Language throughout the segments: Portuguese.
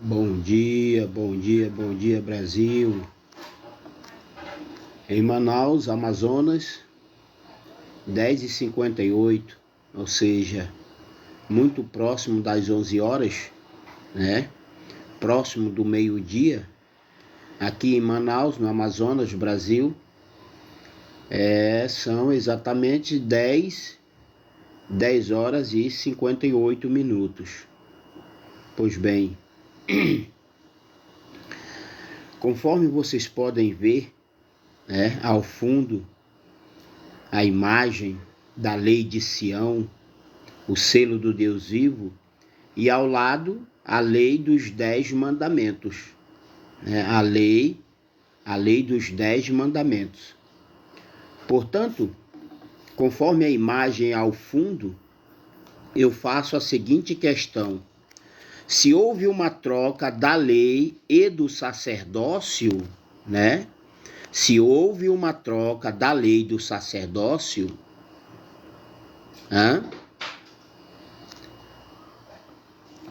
Bom dia, bom dia, bom dia, Brasil. Em Manaus, Amazonas, 10h58, ou seja, muito próximo das 11 horas, né? Próximo do meio-dia, aqui em Manaus, no Amazonas, Brasil, são exatamente 10 horas e 58 minutos. Pois bem, conforme vocês podem ver, ao fundo, a imagem da lei de Sião, o selo do Deus vivo, e ao lado a lei dos 10 mandamentos, a lei dos 10 mandamentos. Portanto, conforme a imagem ao fundo, eu faço a seguinte questão: se houve uma troca da lei e do sacerdócio, Se houve uma troca da lei e do sacerdócio,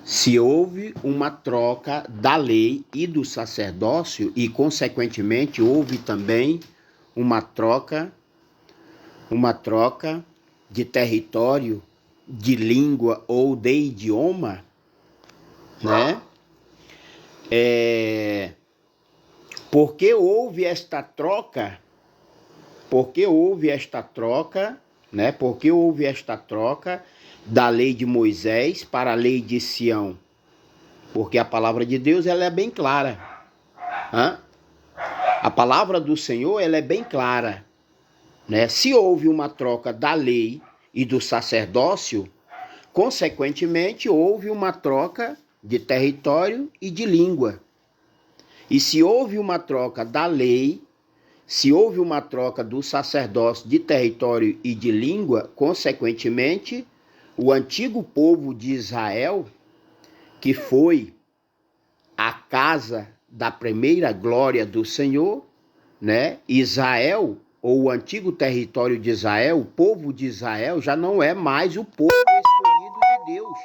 se houve uma troca da lei e do sacerdócio e, consequentemente, houve também uma troca de território, de língua ou de idioma, Por que houve esta troca? Por que houve esta troca da lei de Moisés para a lei de Sião? Porque a palavra de Deus ela é bem clara. A palavra do Senhor ela é bem clara. Se houve uma troca da lei e do sacerdócio, consequentemente houve uma troca de território e de língua. E se houve uma troca da lei, se houve uma troca do sacerdócio de território e de língua, consequentemente, o antigo povo de Israel, que foi a casa da primeira glória do Senhor, Israel, ou o antigo território de Israel, o povo de Israel, já não é mais o povo escolhido de Deus.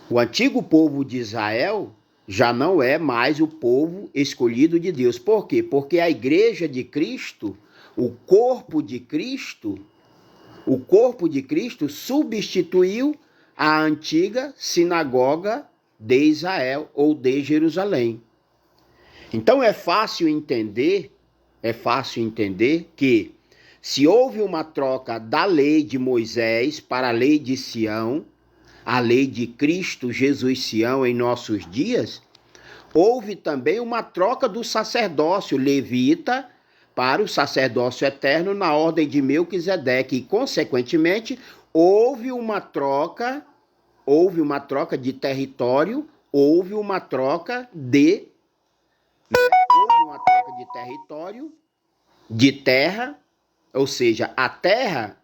O antigo povo de Israel já não é mais o povo escolhido de Deus. Por quê? Porque a igreja de Cristo, o corpo de Cristo substituiu a antiga sinagoga de Israel ou de Jerusalém. Então é fácil entender que se houve uma troca da lei de Moisés para a lei de Sião, a lei de Cristo Jesus Sião em nossos dias, houve também uma troca do sacerdócio levita para o sacerdócio eterno na ordem de Melquisedeque e, consequentemente, houve uma troca de território, houve uma troca de território, de terra, ou seja, a terra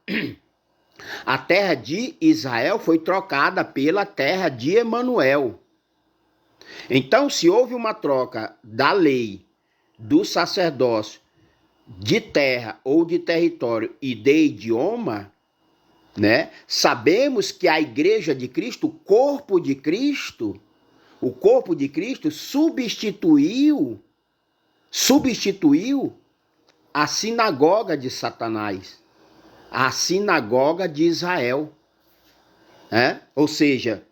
de Israel foi trocada pela terra de Emanuel. Então, se houve uma troca da lei, do sacerdócio, de terra ou de território e de idioma, sabemos que a igreja de Cristo, o corpo de Cristo substituiu a sinagoga de Satanás, a sinagoga de Israel. Ou seja,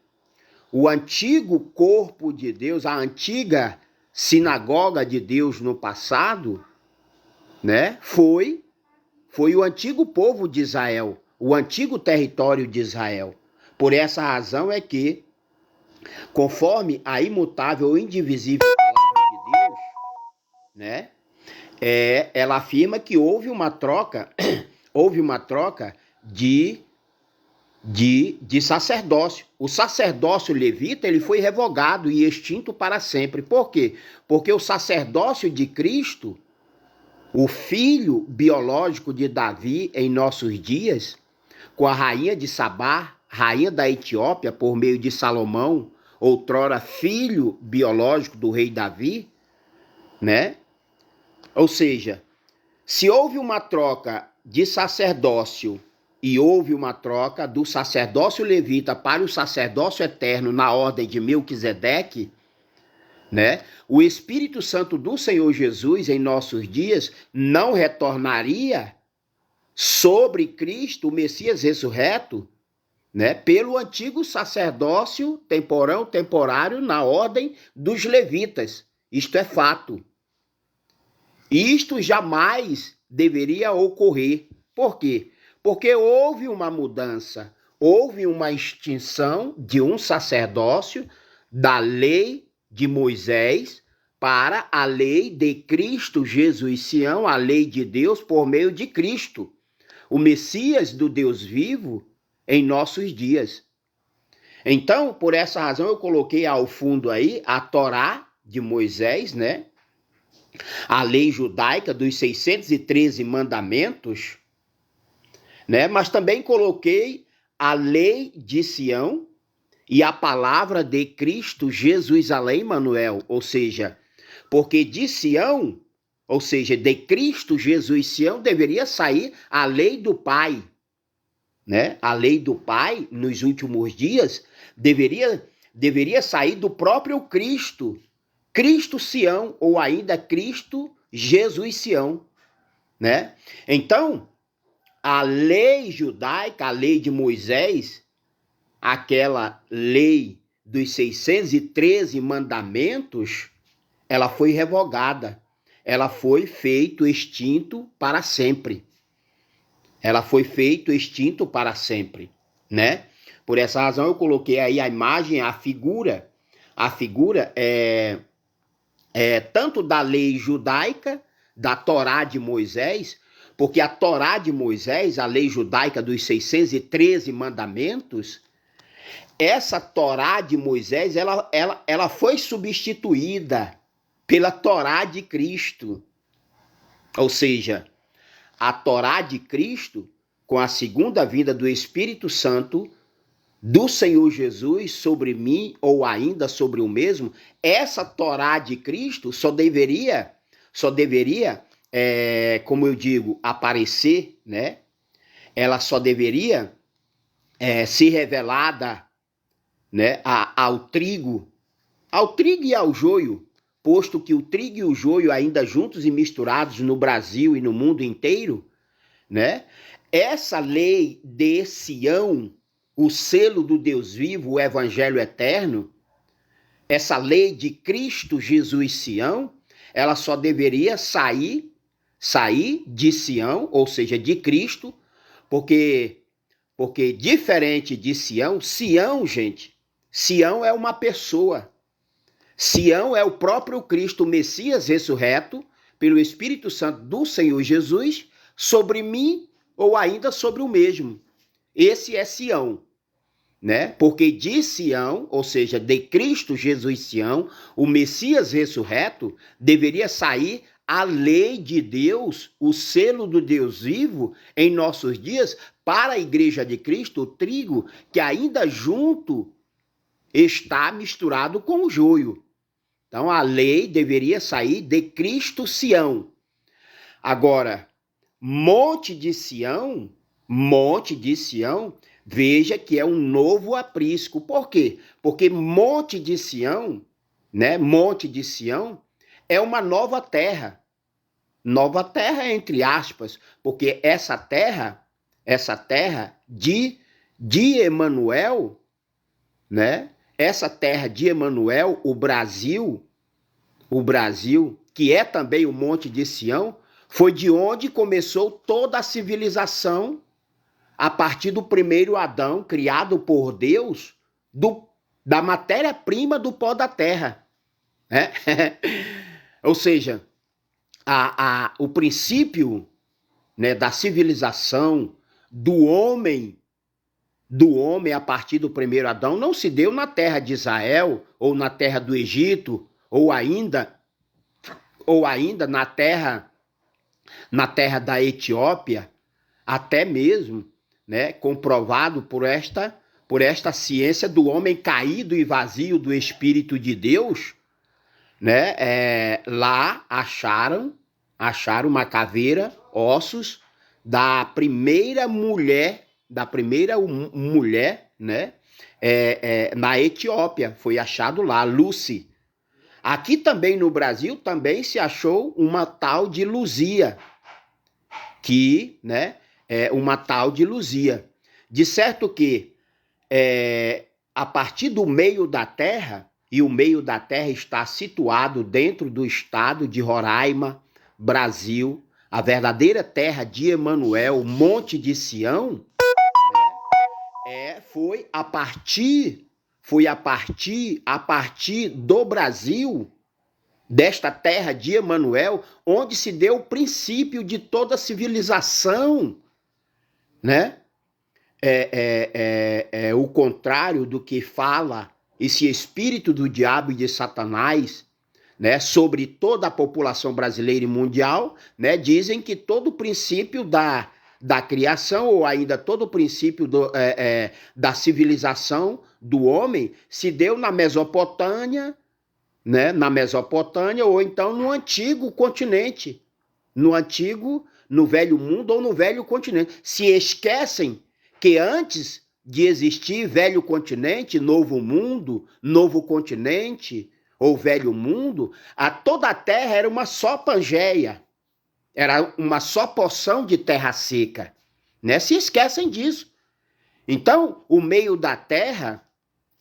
o antigo corpo de Deus, a antiga sinagoga de Deus no passado, foi o antigo povo de Israel, o antigo território de Israel. Por essa razão é que, conforme a imutável e indivisível palavra de Deus, ela afirma que houve uma troca de sacerdócio. O sacerdócio levita ele foi revogado e extinto para sempre. Por quê? Porque o sacerdócio de Cristo, o filho biológico de Davi em nossos dias, com a rainha de Sabá, rainha da Etiópia, por meio de Salomão, outrora filho biológico do rei Davi, Ou seja, se houve uma troca de sacerdócio e houve uma troca do sacerdócio levita para o sacerdócio eterno na ordem de Melquisedeque, né? O Espírito Santo do Senhor Jesus em nossos dias não retornaria sobre Cristo, o Messias ressurreto, né? Pelo antigo sacerdócio temporário na ordem dos levitas. Isto é fato. Isto jamais deveria ocorrer. Por quê? Porque houve uma mudança, houve uma extinção de um sacerdócio da lei de Moisés para a lei de Cristo Jesus, Sião, a lei de Deus por meio de Cristo, o Messias do Deus vivo em nossos dias. Então, por essa razão, eu coloquei ao fundo aí a Torá de Moisés, né? A lei judaica dos 613 mandamentos, né? Mas também coloquei a lei de Sião e a palavra de Cristo Jesus, além Manuel, ou seja, porque de Sião, ou seja, de Cristo Jesus Sião, deveria sair a lei do Pai, né? A lei do Pai, nos últimos dias, deveria sair do próprio Cristo, Cristo Sião, ou ainda Cristo Jesus Sião, né? Então, a lei judaica, a lei de Moisés, aquela lei dos 613 mandamentos, ela foi revogada. Ela foi feito extinto para sempre. Ela foi feito extinto para sempre, né? Por essa razão eu coloquei aí a imagem, a figura. A figura é tanto da lei judaica, da Torá de Moisés, porque a Torá de Moisés, a lei judaica dos 613 mandamentos, essa Torá de Moisés, ela foi substituída pela Torá de Cristo. Ou seja, a Torá de Cristo, com a segunda vinda do Espírito Santo, do Senhor Jesus sobre mim, ou ainda sobre o mesmo, essa Torá de Cristo só deveria, como eu digo, aparecer, né? Ela só deveria ser revelada, né, ao trigo e ao joio, posto que o trigo e o joio ainda juntos e misturados no Brasil e no mundo inteiro, né? Essa lei de Sião, o selo do Deus vivo, o evangelho eterno, essa lei de Cristo Jesus Sião, ela só deveria sair de Sião, ou seja, de Cristo, porque diferente de Sião, gente, Sião é uma pessoa. Sião é o próprio Cristo, o Messias ressurreto, pelo Espírito Santo do Senhor Jesus, sobre mim ou ainda sobre o mesmo. Esse é Sião, né? Porque de Sião, ou seja, de Cristo Jesus Sião, o Messias ressurreto, deveria sair a lei de Deus, o selo do Deus vivo em nossos dias, para a igreja de Cristo, o trigo, que ainda junto está misturado com o joio. Então, a lei deveria sair de Cristo Sião. Agora, Monte de Sião, veja que é um novo aprisco. Por quê? Porque Monte de Sião, né? Monte de Sião é uma nova terra. Nova terra, entre aspas, porque essa terra de Emanuel, né? Essa terra de Emanuel, o Brasil, que é também o Monte de Sião, foi de onde começou toda a civilização a partir do primeiro Adão, criado por Deus, da matéria-prima do pó da terra. Né? Ou seja, o princípio, né, da civilização do homem a partir do primeiro Adão não se deu na terra de Israel, ou na terra do Egito, ou ainda na terra da Etiópia, até mesmo, né, comprovado por esta ciência do homem caído e vazio do Espírito de Deus, né? Lá acharam uma caveira, ossos da primeira mulher mulher, né? Na Etiópia, foi achado lá, Lucy. Aqui também no Brasil também se achou uma tal de Luzia, que, né, é uma tal de Luzia. De certo que a partir do meio da Terra, e o meio da Terra está situado dentro do estado de Roraima, Brasil, a verdadeira terra de Emanuel, Monte de Sião, foi a partir do Brasil, desta terra de Emanuel, onde se deu o princípio de toda civilização, né? O contrário do que fala esse espírito do diabo e de Satanás, né, sobre toda a população brasileira e mundial, né, dizem que todo o princípio da criação, ou ainda todo o princípio da civilização do homem, se deu na Mesopotâmia, né, ou então no antigo continente, no velho mundo ou no velho continente. Se esquecem que antes de existir velho continente, novo mundo, novo continente ou velho mundo, toda a terra era uma só Pangeia, era uma só porção de terra seca, né? Se esquecem disso. Então, o meio da terra,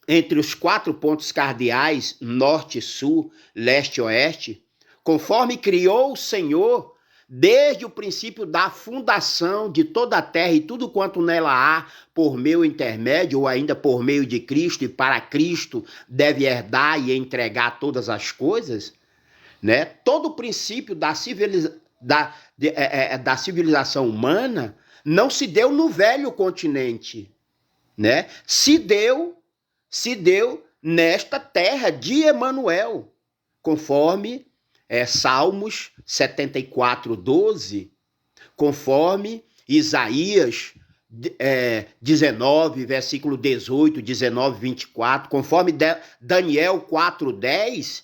entre os 4 pontos cardeais, norte, sul, leste e oeste, conforme criou o Senhor, desde o princípio da fundação de toda a terra e tudo quanto nela há, por meio intermédio ou ainda por meio de Cristo, e para Cristo deve herdar e entregar todas as coisas, né? Todo o princípio da civilização humana não se deu no velho continente, né? Se deu nesta terra de Emanuel, conforme Salmos 74:12, conforme Isaías 19, versículo 18, 19, 24, conforme Daniel 4:10,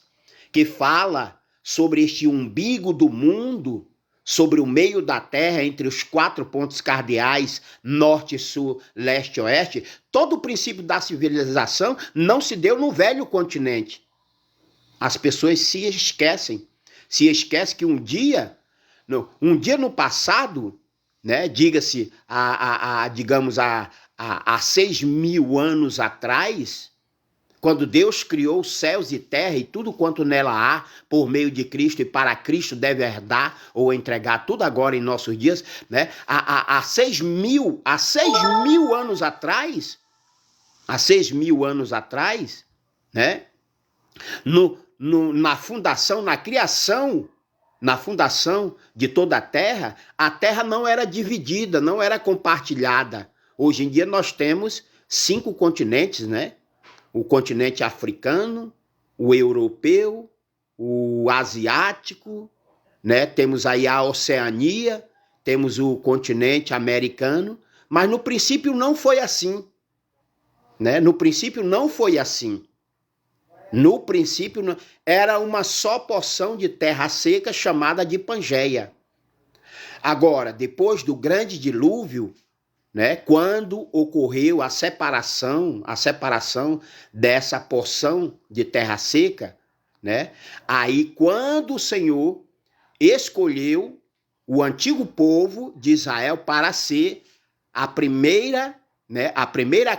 que fala sobre este umbigo do mundo, sobre o meio da terra, entre os 4 pontos cardeais, norte, sul, leste e oeste. Todo o princípio da civilização não se deu no velho continente. As pessoas se esquecem que um dia no passado, né, diga-se, digamos, há 6.000 anos atrás, quando Deus criou os céus e terra e tudo quanto nela há, por meio de Cristo, e para Cristo deve herdar ou entregar tudo agora em nossos dias, né? Há 6.000 anos atrás, né? Na fundação, na criação, na fundação de toda a terra não era dividida, não era compartilhada. Hoje em dia nós temos 5 continentes, né? O continente africano, o europeu, o asiático, né? Temos aí a Oceania, temos o continente americano, mas no princípio não foi assim, né? No princípio não foi assim. No princípio era uma só porção de terra seca chamada de Pangeia. Agora, depois do grande dilúvio, né, quando ocorreu a separação dessa porção de terra seca, né, aí quando o Senhor escolheu o antigo povo de Israel para ser a primeira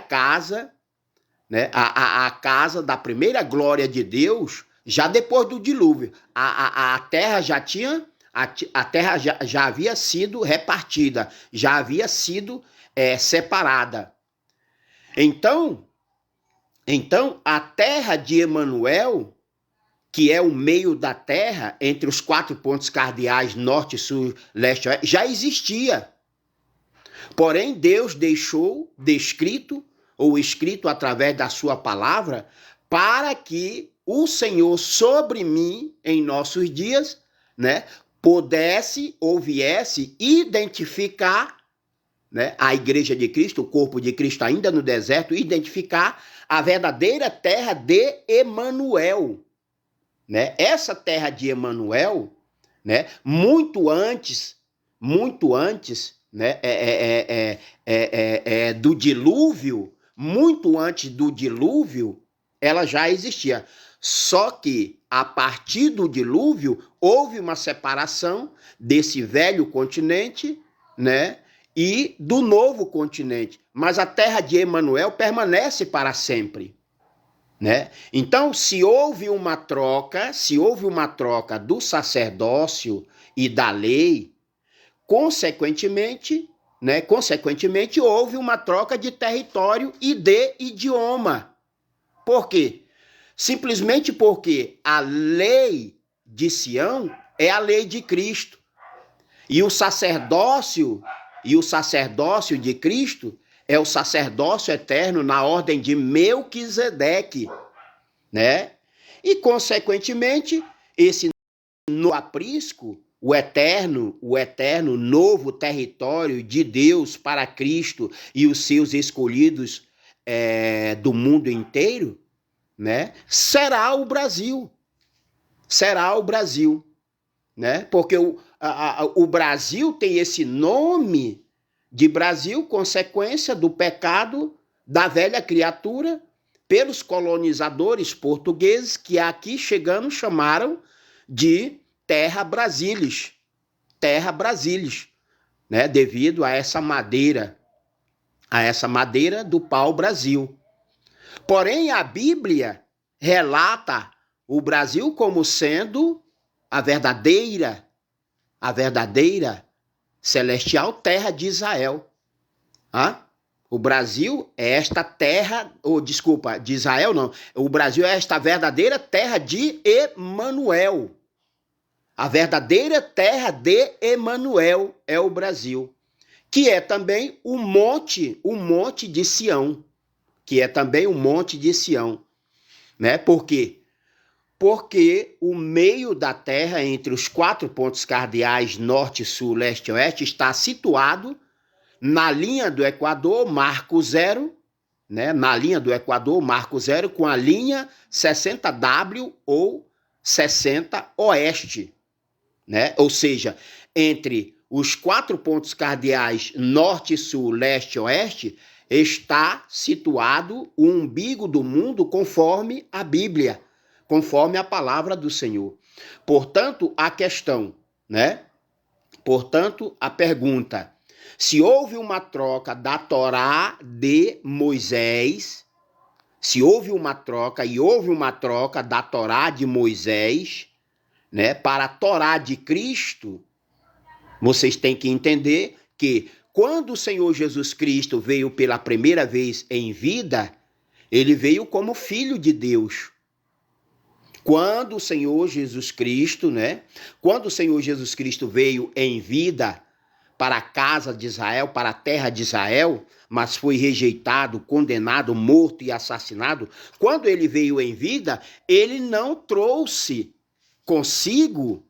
casa, né, a casa da primeira glória de Deus, já depois do dilúvio. A terra já havia sido repartida, já havia sido separada. Então, a terra de Emanuel, que é o meio da terra, entre os 4 pontos cardeais, norte, sul, leste e oeste, já existia. Porém, Deus deixou escrito através da sua palavra, para que o Senhor sobre mim, em nossos dias, né, pudesse ou viesse identificar, né, a igreja de Cristo, o corpo de Cristo ainda no deserto, identificar a verdadeira terra de Emanuel, né? Essa terra de Emanuel, né, muito antes né, do dilúvio, muito antes do dilúvio, ela já existia. Só que, a partir do dilúvio, houve uma separação desse velho continente, né, e do novo continente. Mas a terra de Emanuel permanece para sempre, né? Então, se houve uma troca do sacerdócio e da lei, consequentemente, houve uma troca de território e de idioma. Por quê? Simplesmente porque a lei de Sião é a lei de Cristo. E o sacerdócio de Cristo é o sacerdócio eterno na ordem de Melquisedeque, né? E, consequentemente, esse no aprisco, o eterno novo território de Deus para Cristo e os seus escolhidos do mundo inteiro, né? Será o Brasil, né? Porque o Brasil tem esse nome de Brasil, consequência do pecado da velha criatura pelos colonizadores portugueses que aqui chegando chamaram de Terra Brasilis, né? Devido a essa madeira do pau-brasil. Porém, a Bíblia relata o Brasil como sendo a verdadeira celestial terra de Israel. O Brasil é esta terra, de Israel não. O Brasil é esta verdadeira terra de Emanuel. A verdadeira terra de Emanuel é o Brasil, que é também o monte de Sião, né? Por quê? Porque o meio da terra, entre os 4 pontos cardeais norte, sul, leste e oeste, está situado na linha do Equador, marco zero, né? Na linha do Equador, marco zero, com a linha 60W ou 60 oeste, né? Ou seja, entre os 4 pontos cardeais norte, sul, leste e oeste, está situado o umbigo do mundo conforme a Bíblia, conforme a palavra do Senhor. Portanto, a questão, né? Portanto, a pergunta: se houve uma troca da Torá de Moisés, houve uma troca da Torá de Moisés, né, para a Torá de Cristo, vocês têm que entender que quando o Senhor Jesus Cristo veio pela primeira vez em vida, ele veio como filho de Deus. Quando o Senhor Jesus Cristo, veio em vida para a casa de Israel, para a terra de Israel, mas foi rejeitado, condenado, morto e assassinado, quando ele veio em vida, ele não trouxe consigo,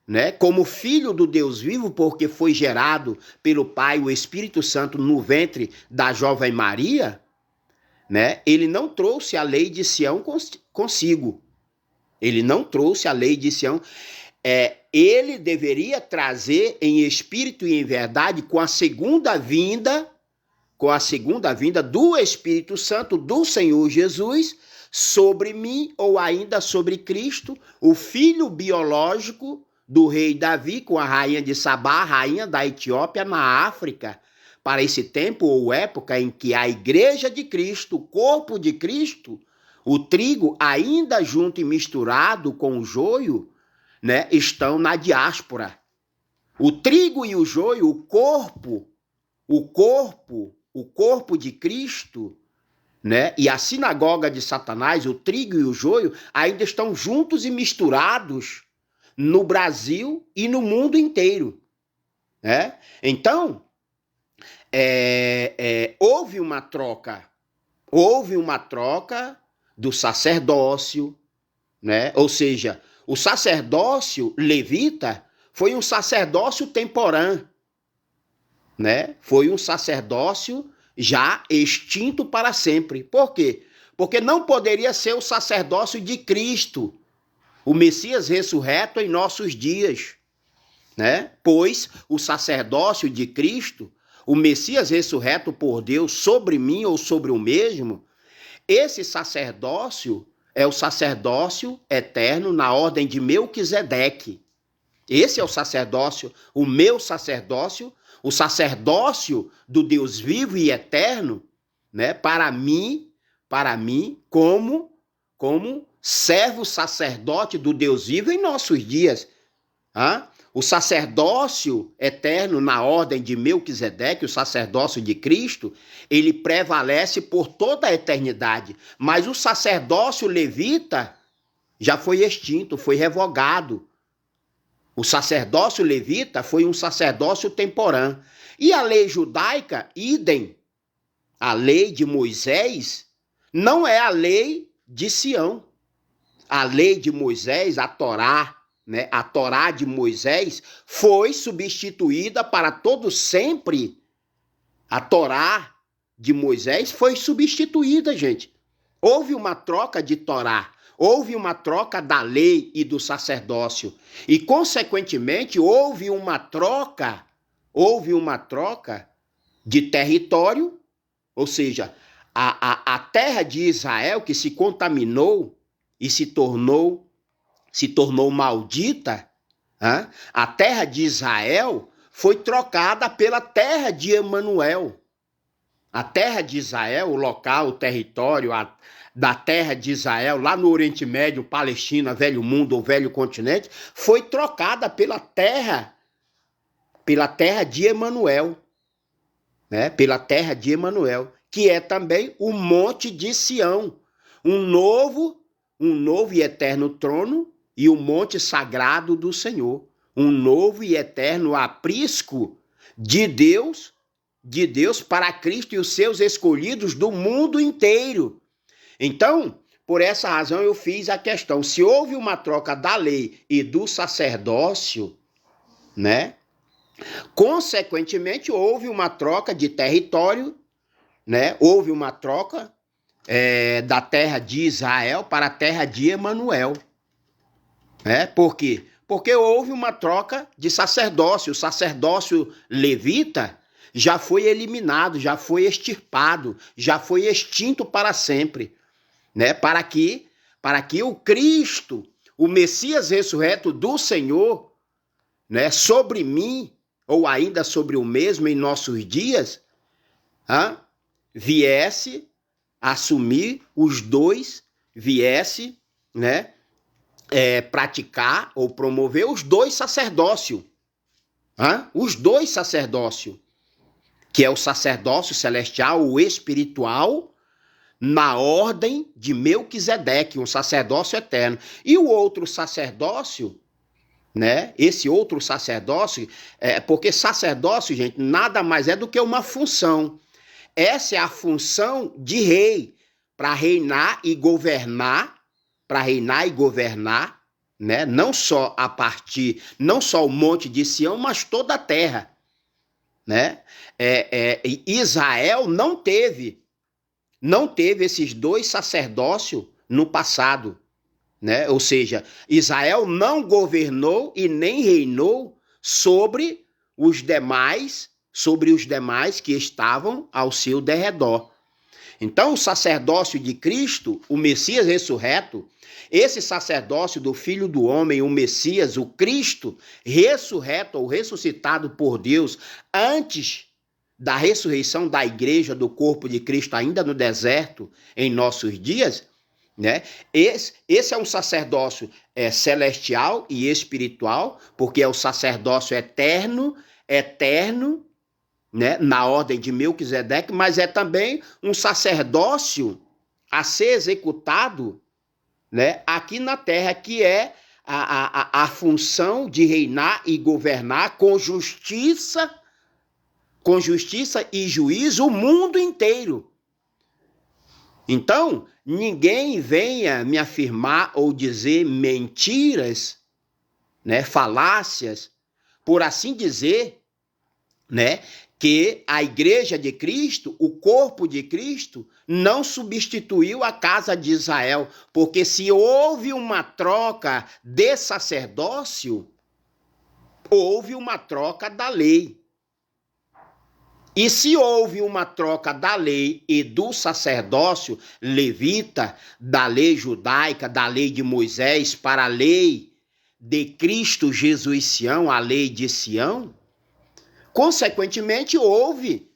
né, como filho do Deus vivo, porque foi gerado pelo Pai, o Espírito Santo, no ventre da jovem Maria, né? Ele não trouxe a lei de Sião consigo. Ele não trouxe a lei de Sião. Ele deveria trazer em espírito e em verdade com a segunda vinda do Espírito Santo do Senhor Jesus sobre mim, ou ainda sobre Cristo, o filho biológico do rei Davi, com a rainha de Sabá, rainha da Etiópia, na África, para esse tempo ou época em que a igreja de Cristo, o corpo de Cristo, o trigo ainda junto e misturado com o joio, né, estão na diáspora. O trigo e o joio, o corpo de Cristo, né, e a sinagoga de Satanás, o trigo e o joio, ainda estão juntos e misturados no Brasil e no mundo inteiro, né? Então, houve uma troca do sacerdócio, né? Ou seja, o sacerdócio levita foi um sacerdócio temporã, né? Foi um sacerdócio já extinto para sempre. Por quê? Porque não poderia ser o sacerdócio de Cristo, o Messias ressurreto em nossos dias. né? Pois o sacerdócio de Cristo, o Messias ressurreto por Deus sobre mim ou sobre o mesmo, esse sacerdócio é o sacerdócio eterno na ordem de Melquisedeque. Esse é o sacerdócio, o meu sacerdócio, o sacerdócio do Deus vivo e eterno, né? Para mim, como servo sacerdote do Deus vivo em nossos dias. O sacerdócio eterno na ordem de Melquisedeque, o sacerdócio de Cristo, ele prevalece por toda a eternidade. Mas o sacerdócio levita já foi extinto, foi revogado. O sacerdócio levita foi um sacerdócio temporã. E a lei judaica, idem. A lei de Moisés não é a lei de Sião. A lei de Moisés, a Torá, né? A Torá de Moisés foi substituída para todo sempre. A Torá de Moisés foi substituída, gente. Houve uma troca de Torá. Houve uma troca da lei e do sacerdócio. E, consequentemente, houve uma troca de território, ou seja, a terra de Israel que se contaminou e se tornou maldita, a terra de Israel foi trocada pela terra de Emanuel. A terra de Israel, o local, o território da terra de Israel, lá no Oriente Médio, Palestina, Velho Mundo ou Velho Continente, foi trocada pela terra de Emanuel, né? Pela terra de Emanuel, que é também o Monte de Sião, um novo e eterno trono e o monte sagrado do Senhor, um novo e eterno aprisco de Deus para Cristo e os seus escolhidos do mundo inteiro. Então, por essa razão eu fiz a questão, se houve uma troca da lei e do sacerdócio, né? Consequentemente, houve uma troca de território, né? Houve uma troca da terra de Israel para a terra de Emanuel. Né? Por quê? Porque houve uma troca de sacerdócio. O sacerdócio levita já foi eliminado, já foi extirpado, já foi extinto para sempre. Né? Para que o Cristo, o Messias ressurreto do Senhor, né? Sobre mim, ou ainda sobre o mesmo em nossos dias, viesse assumir os dois, viesse, né? Praticar ou promover os dois sacerdócios. Os dois sacerdócios, que é o sacerdócio celestial, o espiritual, na ordem de Melquisedeque, um sacerdócio eterno. E o outro sacerdócio, né? Esse outro sacerdócio, porque sacerdócio, gente, nada mais é do que uma função. Essa é a função de rei, para reinar e governar, né? Não só o Monte de Sião, mas toda a terra, né? Israel não teve esses dois sacerdócios no passado, né? Ou seja, Israel não governou e nem reinou sobre os demais que estavam ao seu derredor. Então, o sacerdócio de Cristo, o Messias ressurreto, esse sacerdócio do Filho do Homem, o Messias, o Cristo ressurreto ou ressuscitado por Deus antes da ressurreição da igreja, do corpo de Cristo, ainda no deserto, em nossos dias, né? Esse é um sacerdócio celestial e espiritual, porque é o sacerdócio eterno, né? Na ordem de Melquisedeque, mas é também um sacerdócio a ser executado, né? Aqui na terra, que é a função de reinar e governar com justiça e juízo o mundo inteiro. Então, ninguém venha me afirmar ou dizer mentiras, né, falácias, por assim dizer, né, que a igreja de Cristo, o corpo de Cristo, não substituiu a casa de Israel, porque se houve uma troca de sacerdócio, houve uma troca da lei. E se houve uma troca da lei e do sacerdócio levita, da lei judaica, da lei de Moisés, para a lei de Cristo Jesus Sião, a lei de Sião, consequentemente houve,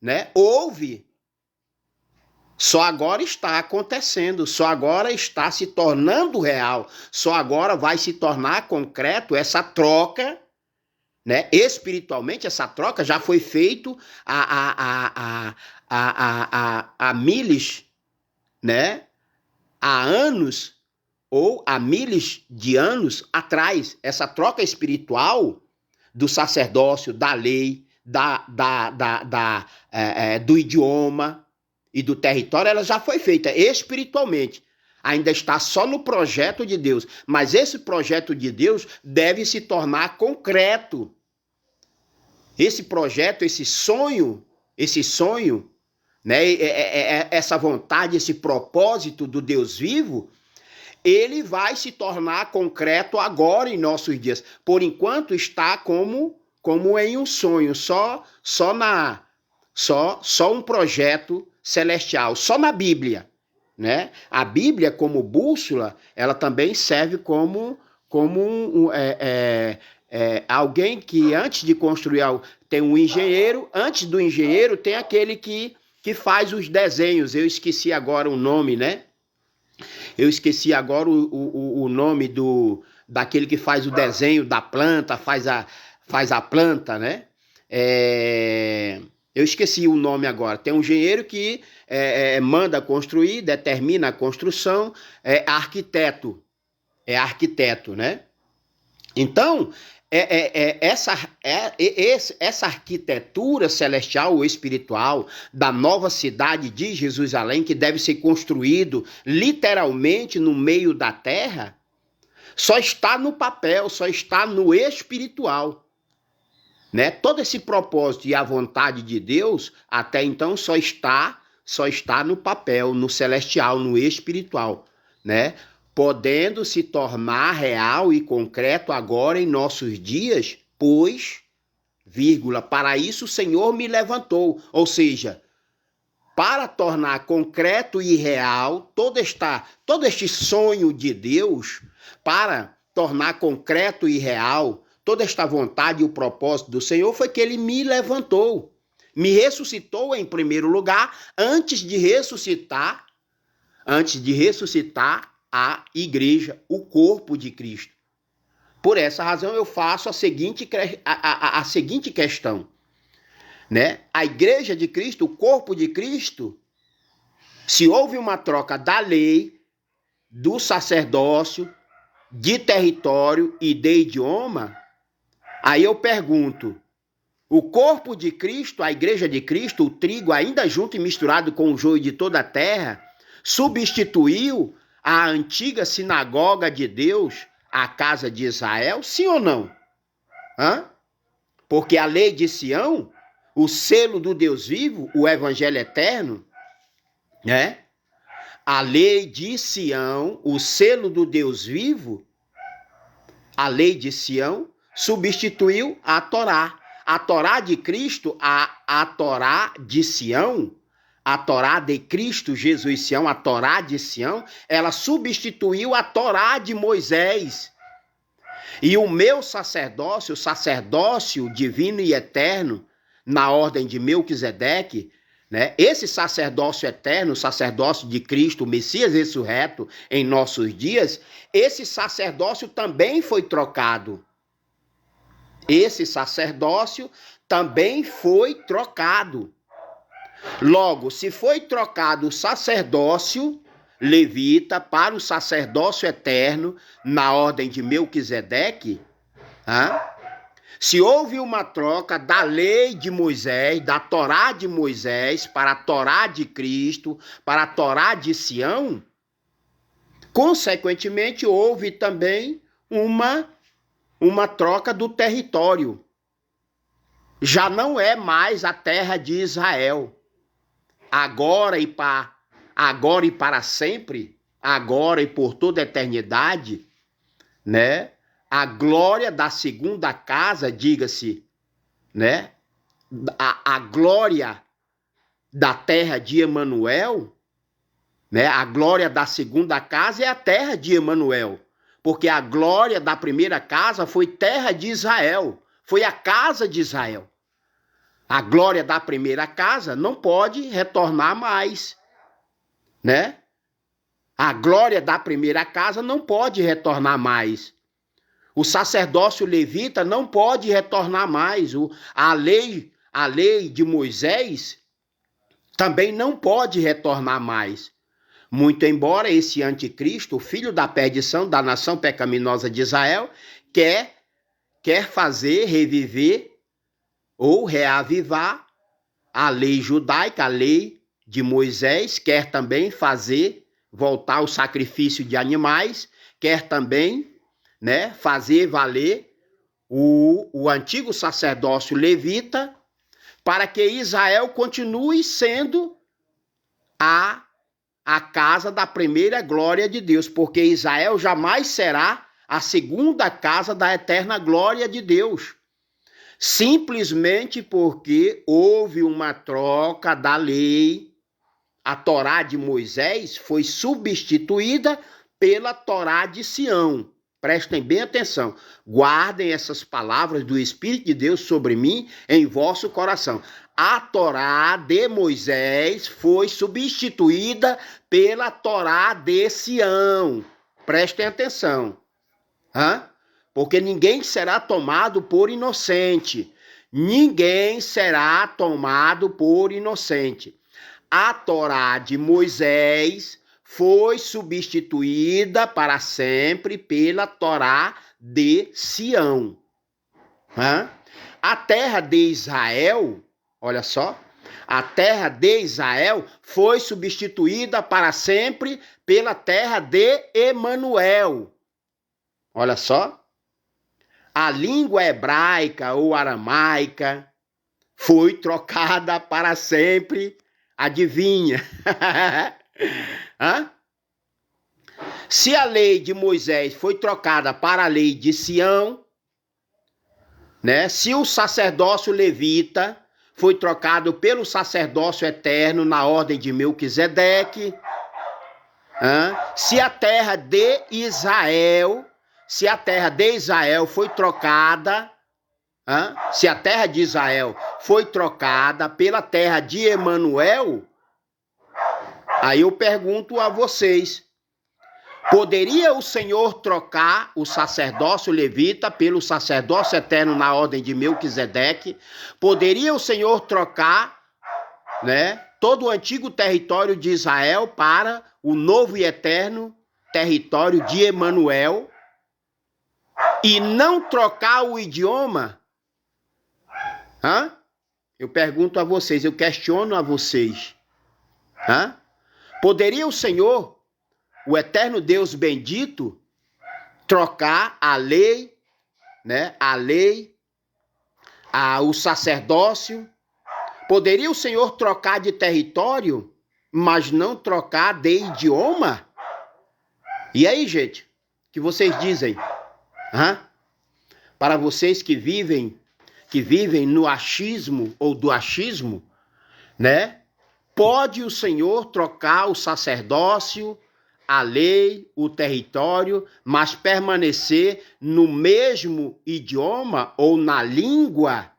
né? Houve. Só agora está acontecendo, só agora está se tornando real, só agora vai se tornar concreto essa troca, né? Espiritualmente, essa troca já foi feita há miles, né? Há anos ou há miles de anos atrás. Essa troca espiritual do sacerdócio, da lei, do idioma e do território, ela já foi feita espiritualmente. Ainda está só no projeto de Deus. Mas esse projeto de Deus deve se tornar concreto. Esse projeto, esse sonho, né, essa vontade, esse propósito do Deus vivo, ele vai se tornar concreto agora em nossos dias. Por enquanto está como em um sonho, só um projeto celestial, só na Bíblia, né? A Bíblia, como bússola, ela também serve como alguém que antes de construir algo, tem um engenheiro, antes do engenheiro tem aquele que faz os desenhos. Eu esqueci agora o nome, né? Eu esqueci agora o nome daquele que faz o desenho da planta, faz a planta, né? Eu esqueci o nome agora. Tem um engenheiro que manda construir, determina a construção, é arquiteto, né? Então, essa arquitetura celestial ou espiritual da nova cidade de Jerusalém, que deve ser construído literalmente no meio da terra, só está no papel, só está no espiritual, né? Todo esse propósito e a vontade de Deus, até então, só está no papel, no celestial, no espiritual, né? Podendo se tornar real e concreto agora em nossos dias, pois, para isso o Senhor me levantou. Ou seja, para tornar concreto e real todo este sonho de Deus, para tornar concreto e real toda esta vontade e o propósito do Senhor, foi que ele me levantou. Me ressuscitou em primeiro lugar, antes de ressuscitar a igreja, o corpo de Cristo. Por essa razão eu faço a seguinte questão, né? A igreja de Cristo, o corpo de Cristo, se houve uma troca da lei, do sacerdócio, de território e de idioma, aí eu pergunto, o corpo de Cristo, a igreja de Cristo, o trigo ainda junto e misturado com o joio de toda a terra, substituiu a antiga sinagoga de Deus, a casa de Israel, sim ou não? Porque a lei de Sião, o selo do Deus vivo, o evangelho eterno, né? A lei de Sião, o selo do Deus vivo, a lei de Sião substituiu a Torá. A Torá de Cristo, a Torá de Sião, a Torá de Cristo Jesus Sião, a Torá de Sião, ela substituiu a Torá de Moisés. E o meu sacerdócio, o sacerdócio divino e eterno, na ordem de Melquisedeque, né? Esse sacerdócio eterno, o sacerdócio de Cristo, o Messias ressurreto em nossos dias, esse sacerdócio também foi trocado. Esse sacerdócio também foi trocado. Logo, se foi trocado o sacerdócio levita para o sacerdócio eterno, na ordem de Melquisedeque, se houve uma troca da lei de Moisés, da Torá de Moisés, para a Torá de Cristo, para a Torá de Sião, consequentemente houve também uma troca do território. Já não é mais a terra de Israel. Agora e para sempre, agora e por toda a eternidade, né? a glória da segunda casa, diga-se, né? A glória da terra de Emanuel, né? A glória da segunda casa é a terra de Emanuel, porque a glória da primeira casa foi terra de Israel, foi a casa de Israel. A glória da primeira casa não pode retornar mais, né? A glória da primeira casa não pode retornar mais. O sacerdócio levita não pode retornar mais. A lei de Moisés também não pode retornar mais. Muito embora esse anticristo, o filho da perdição da nação pecaminosa de Israel, quer fazer reviver ou reavivar a lei judaica, a lei de Moisés, quer também fazer voltar o sacrifício de animais, quer também, né, fazer valer o antigo sacerdócio levita, para que Israel continue sendo a casa da primeira glória de Deus, porque Israel jamais será a segunda casa da eterna glória de Deus. Simplesmente porque houve uma troca da lei. A Torá de Moisés foi substituída pela Torá de Sião. Prestem bem atenção. Guardem essas palavras do Espírito de Deus sobre mim em vosso coração. A Torá de Moisés foi substituída pela Torá de Sião. Prestem atenção. Porque ninguém será tomado por inocente. Ninguém será tomado por inocente. A Torá de Moisés foi substituída para sempre pela Torá de Sião. A terra de Israel, olha só, a terra de Israel foi substituída para sempre pela terra de Emanuel. Olha só. A língua hebraica ou aramaica foi trocada para sempre. Adivinha? Se a lei de Moisés foi trocada para a lei de Sião, né? Se o sacerdócio levita foi trocado pelo sacerdócio eterno na ordem de Melquisedeque, se a terra de Israel foi trocada, se a terra de Israel foi trocada pela terra de Emanuel, aí eu pergunto a vocês, poderia o Senhor trocar o sacerdócio levita pelo sacerdócio eterno na ordem de Melquisedeque? Poderia o Senhor trocar, né, todo o antigo território de Israel para o novo e eterno território de Emanuel? E não trocar o idioma? Eu pergunto a vocês, eu questiono a vocês. Poderia o Senhor, o eterno Deus bendito, trocar a lei, né? O sacerdócio? Poderia o Senhor trocar de território, mas não trocar de idioma? E aí, gente, o que vocês dizem? Para vocês que vivem no achismo ou do achismo, né? Pode o Senhor trocar o sacerdócio, a lei, o território, mas permanecer no mesmo idioma ou na língua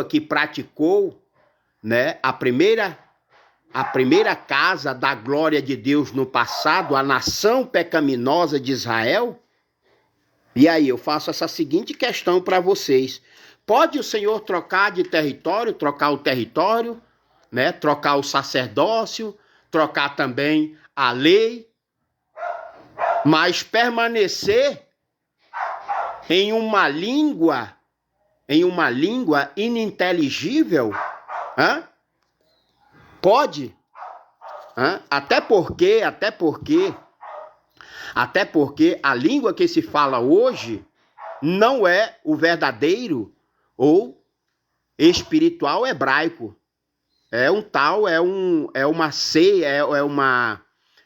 que praticou, né? A primeira casa da glória de Deus no passado, a nação pecaminosa de Israel? E aí, eu faço essa seguinte questão para vocês. Pode o Senhor trocar de território, trocar o território, né? Trocar o sacerdócio, trocar também a lei, mas permanecer em uma língua ininteligível? Pode? Até porque a língua que se fala hoje não é o verdadeiro ou espiritual hebraico.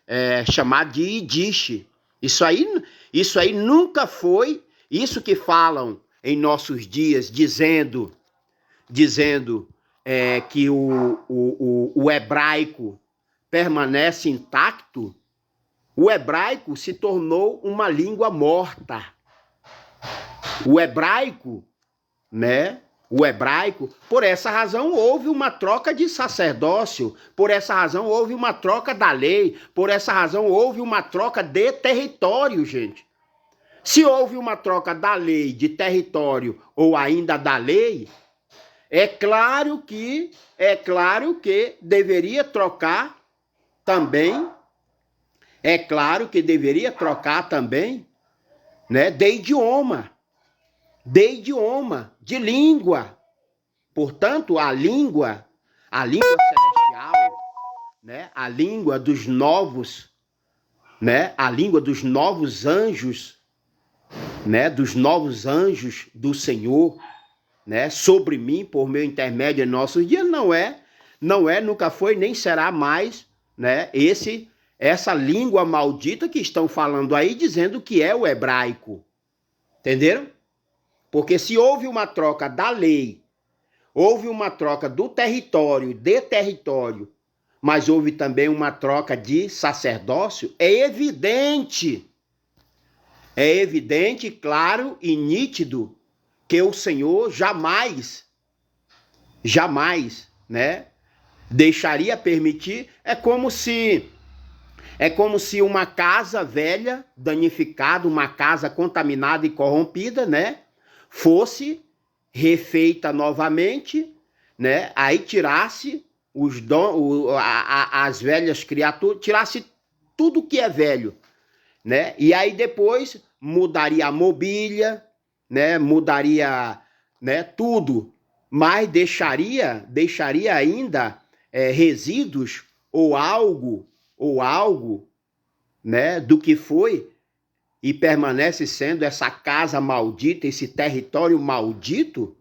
É chamado de Yiddish. Isso aí Isso aí nunca foi isso que falam em nossos dias, dizendo que o hebraico permanece intacto. O hebraico se tornou uma língua morta. O hebraico, né? O hebraico, por essa razão houve uma troca de sacerdócio, por essa razão houve uma troca da lei, por essa razão houve uma troca de território, gente. Se houve uma troca da lei, de território ou ainda da lei, é claro que deveria trocar também, né, de idioma, de língua. Portanto, a língua celestial, né, a língua dos novos, né, a língua dos novos anjos, né, dos novos anjos do Senhor, né, sobre mim, por meu intermédio em nossos dias, não é, nunca foi, nem será mais, né, essa língua maldita que estão falando aí, dizendo que é o hebraico. Entenderam? Porque se houve uma troca da lei, houve uma troca do território, de território, mas houve também uma troca de sacerdócio, é evidente, claro e nítido, que o Senhor jamais, né, deixaria permitir. É como se uma casa velha, danificada, uma casa contaminada e corrompida, né, fosse refeita novamente, né, aí tirasse as velhas criaturas, tirasse tudo que é velho, né, e aí depois mudaria a mobília, né, mudaria, né, tudo, mas deixaria ainda resíduos ou algo, né, do que foi e permanece sendo essa casa maldita, esse território maldito.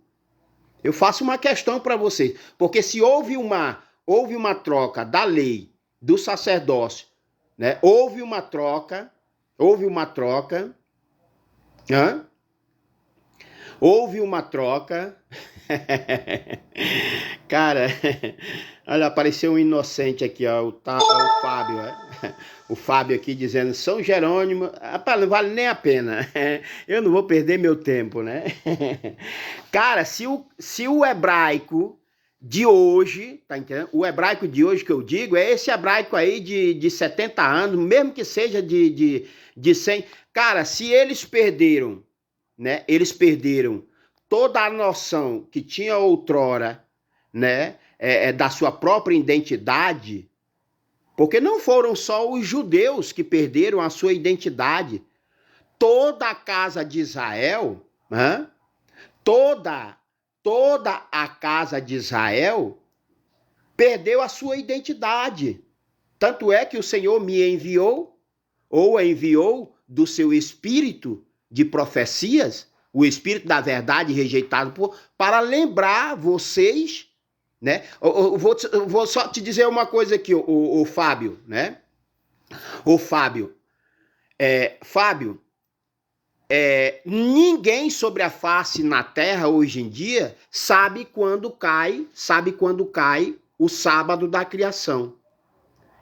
Eu faço uma questão para vocês, porque se houve uma troca da lei, do sacerdócio, né, houve uma troca, Cara, olha, apareceu um inocente aqui, ó, o Fábio, o Fábio aqui dizendo, São Jerônimo, rapaz, não vale nem a pena, eu não vou perder meu tempo, né? Cara, se o hebraico de hoje, tá entendendo? O hebraico de hoje que eu digo é esse hebraico aí de 70 anos, mesmo que seja de 100, cara, se eles perderam, né? Eles perderam toda a noção que tinha outrora, né? Da sua própria identidade, porque não foram só os judeus que perderam a sua identidade. Toda a casa de Israel, né? toda a casa de Israel perdeu a sua identidade. Tanto é que o Senhor me enviou, ou enviou do seu espírito de profecias, o espírito da verdade rejeitado para lembrar vocês, né? Eu vou só te dizer uma coisa aqui, o Fábio, né? O Fábio, ninguém sobre a face na terra hoje em dia sabe quando cai o sábado da criação.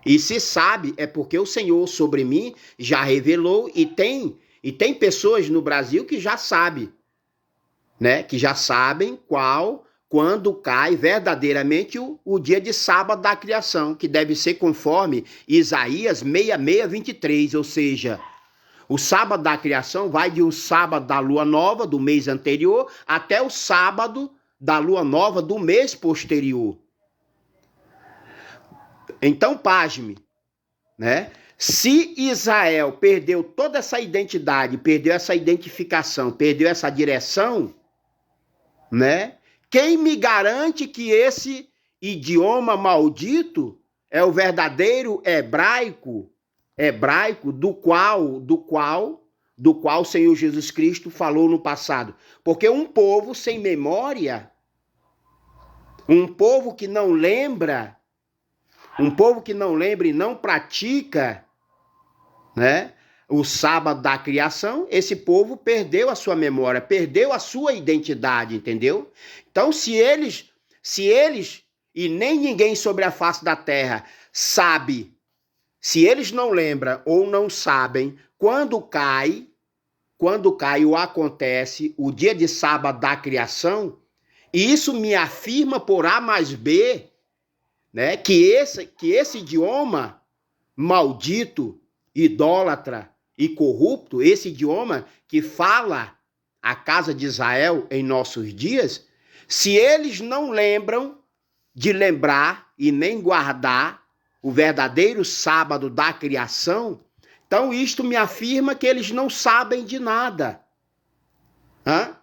E se sabe, é porque o Senhor sobre mim já revelou, e tem pessoas no Brasil que já sabem, né? Que já sabem quando cai verdadeiramente o dia de sábado da criação, que deve ser conforme Isaías 66:23, ou seja, o sábado da criação vai de o sábado da lua nova do mês anterior até o sábado da lua nova do mês posterior. Então, pasme, né? Se Israel perdeu toda essa identidade, perdeu essa identificação, perdeu essa direção, né? Quem me garante que esse idioma maldito é o verdadeiro hebraico do qual o Senhor Jesus Cristo falou no passado? Porque um povo sem memória, um povo que não lembra e não pratica, né? o sábado da criação, esse povo perdeu a sua memória, perdeu a sua identidade, entendeu? Então, se eles, e nem ninguém sobre a face da terra sabe, se eles não lembram ou não sabem, quando cai ou acontece o dia de sábado da criação, isso me afirma por A mais B, né, que esse idioma maldito, idólatra e corrupto, esse idioma que fala a casa de Israel em nossos dias, se eles não lembram de lembrar e nem guardar o verdadeiro sábado da criação, então isto me afirma que eles não sabem de nada. Hã?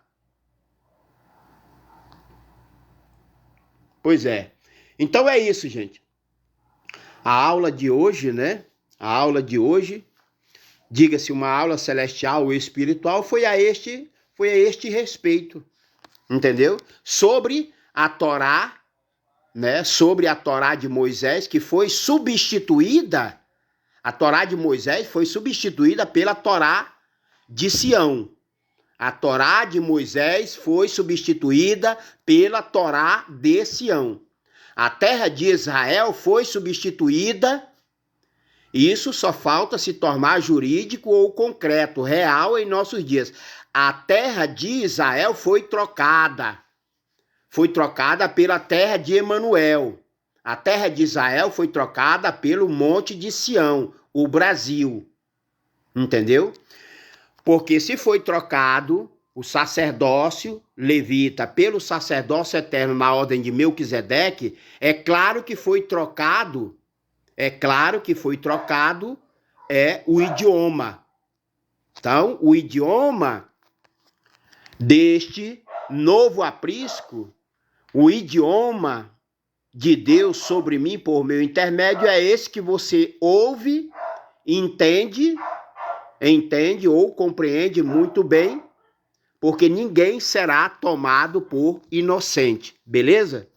Pois é. Então é isso, gente. A aula de hoje, né? A aula de hoje, diga-se uma aula celestial ou espiritual, foi a este respeito, entendeu? Sobre a Torá, né? Sobre a Torá de Moisés, que foi substituída, a Torá de Moisés foi substituída pela Torá de Sião. A Torá de Moisés foi substituída pela Torá de Sião. A terra de Israel foi substituída. Isso só falta se tornar jurídico ou concreto, real em nossos dias. A terra de Israel foi trocada. Foi trocada pela terra de Emanuel. A terra de Israel foi trocada pelo Monte de Sião, o Brasil. Entendeu? Porque se foi trocado o sacerdócio levita pelo sacerdócio eterno na ordem de Melquisedeque, é claro que foi trocado o idioma. Então, o idioma deste novo aprisco, o idioma de Deus sobre mim por meu intermédio é esse que você ouve, entende ou compreende muito bem, porque ninguém será tomado por inocente, beleza?